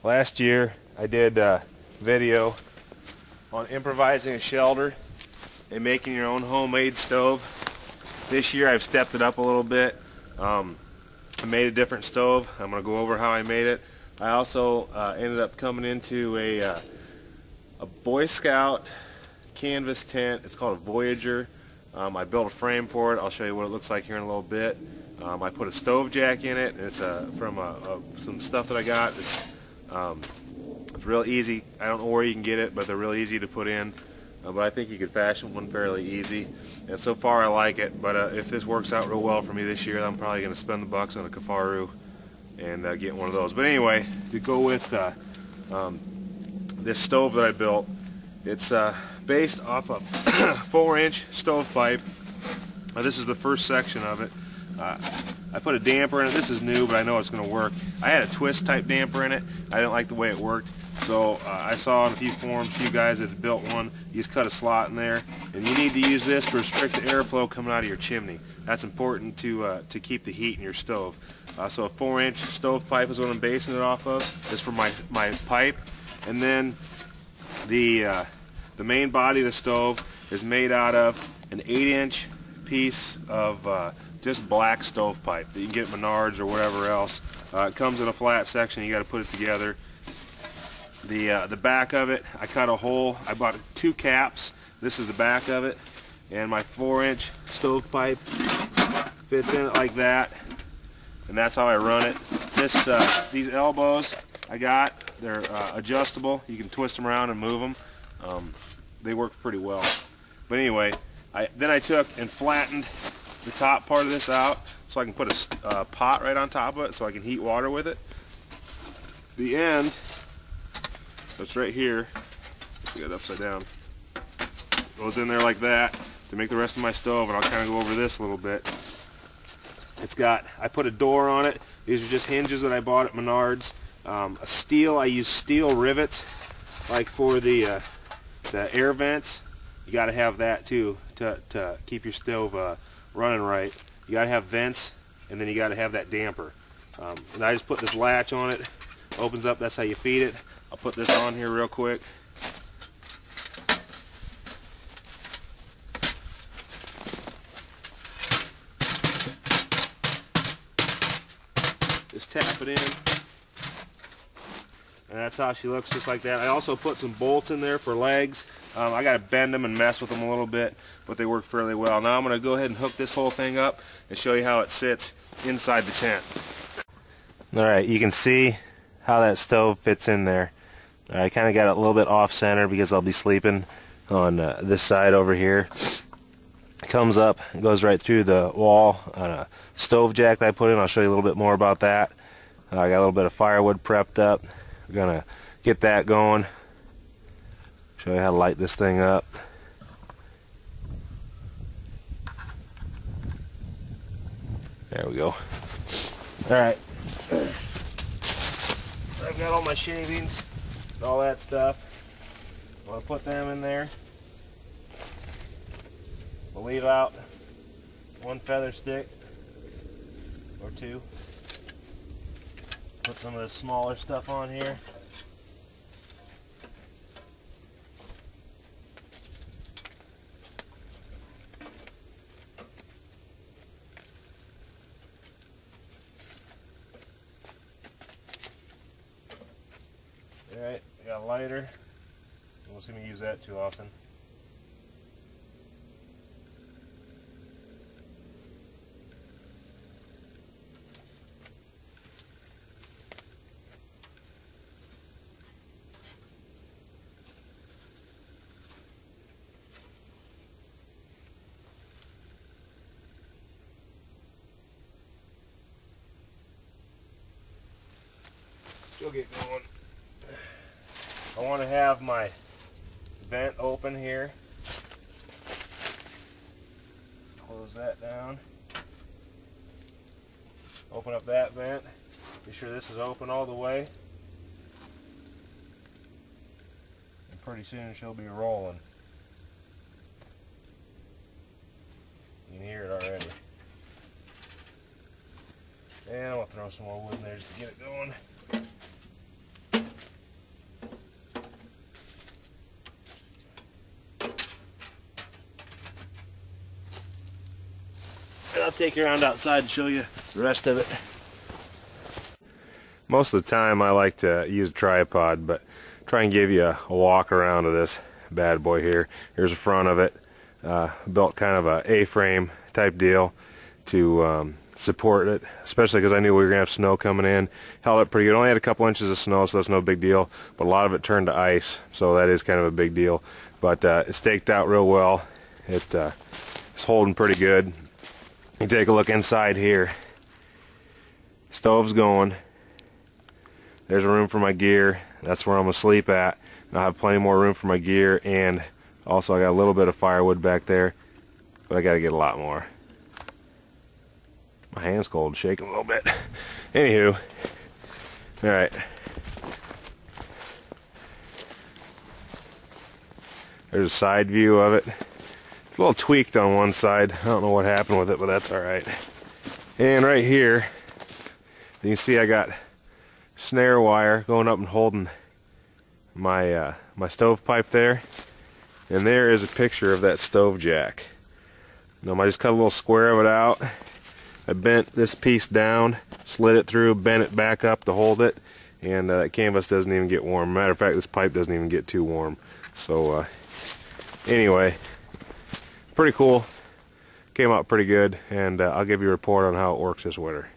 Last year I did a video on improvising a shelter and making your own homemade stove. This year I've stepped it up a little bit. I made a different stove. I'm going to go over how I made it. I also ended up coming into a Boy Scout canvas tent. It's called a Voyager. I built a frame for it. I'll show you what it looks like here in a little bit. I put a stove jack in it. It's from some stuff that I got. It's real easy. I don't know where you can get it, but they're real easy to put in. But I think you could fashion one fairly easy. And so far I like it. But if this works out real well for me this year, I'm probably going to spend the bucks on a Kifaru and get one of those. But anyway, to go with this stove that I built, it's based off a 4-inch stovepipe. This is the first section of it. I put a damper in it. This is new, but I know it's going to work. I had a twist type damper in it. I didn't like the way it worked, so I saw on a few forums, a few guys that had built one. You just cut a slot in there, and you need to use this to restrict the airflow coming out of your chimney. That's important to keep the heat in your stove. So a 4-inch stovepipe is what I'm basing it off of. This is for my pipe, and then the main body of the stove is made out of an 8-inch piece of just black stovepipe that you can get at Menards or whatever else. It comes in a flat section. You got to put it together. The back of it, I cut a hole. I bought 2 caps. This is the back of it, and my 4-inch stovepipe fits in it like that, and that's how I run it. These elbows I got, they're adjustable. You can twist them around and move them. They work pretty well. But anyway, then I took and flattened the top part of this out so I can put a pot right on top of it so I can heat water with it. The end, that's right here, I got it upside down, goes in there like that to make the rest of my stove, and I'll kind of go over this a little bit. I put a door on it. These are just hinges that I bought at Menards. I use steel rivets, like for the air vents. You got to have that too to keep your stove running right. You got to have vents, and then you got to have that damper. And I just put this latch on it. Opens up. That's how you feed it. I'll put this on here real quick. Just tap it in, and that's how she looks, just like that. I also put some bolts in there for legs. I got to bend them and mess with them a little bit, but they work fairly well. Now I'm going to go ahead and hook this whole thing up and show you how it sits inside the tent. Alright, you can see how that stove fits in there. I kind of got it a little bit off center because I'll be sleeping on this side over here. It comes up, it goes right through the wall on a stove jack that I put in. I'll show you a little bit more about that. I got a little bit of firewood prepped up. We're going to get that going. Show you how to light this thing up. There we go. Alright. I've got all my shavings and all that stuff. I'm going to put them in there. We'll leave out 1 feather stick or 2. Put some of the smaller stuff on here. Alright, I got a lighter. So we'll see me use that too often. She'll get going. I want to have my vent open here. Close that down. Open up that vent. Be sure this is open all the way. And pretty soon she'll be rolling. You can hear it already. And I'm going to throw some more wood in there just to get it going. take you around outside and show you the rest of it. Most of the time I like to use a tripod, but try and give you a walk around of this bad boy here. Here's the front of it. Built kind of a A-frame type deal to support it, especially because I knew we were going to have snow coming in. Held it pretty good. Only had a couple inches of snow, so that's no big deal, but a lot of it turned to ice, so that is kind of a big deal. But it staked out real well. It's holding pretty good. You take a look inside here. Stove's going. There's a room for my gear. That's where I'm going to sleep at. And I'll have plenty more room for my gear, and also I got a little bit of firewood back there, but I got to get a lot more. My hand's cold, shaking a little bit. Anywho, alright. There's a side view of it. It's a little tweaked on one side. I don't know what happened with it, but that's alright. And right here, you can see I got snare wire going up and holding my my stovepipe there. And there is a picture of that stove jack. Now I just cut a little square of it out. I bent this piece down, slid it through, bent it back up to hold it, and that canvas doesn't even get warm. Matter of fact, this pipe doesn't even get too warm. So anyway, pretty cool. Came out pretty good, and I'll give you a report on how it works this winter.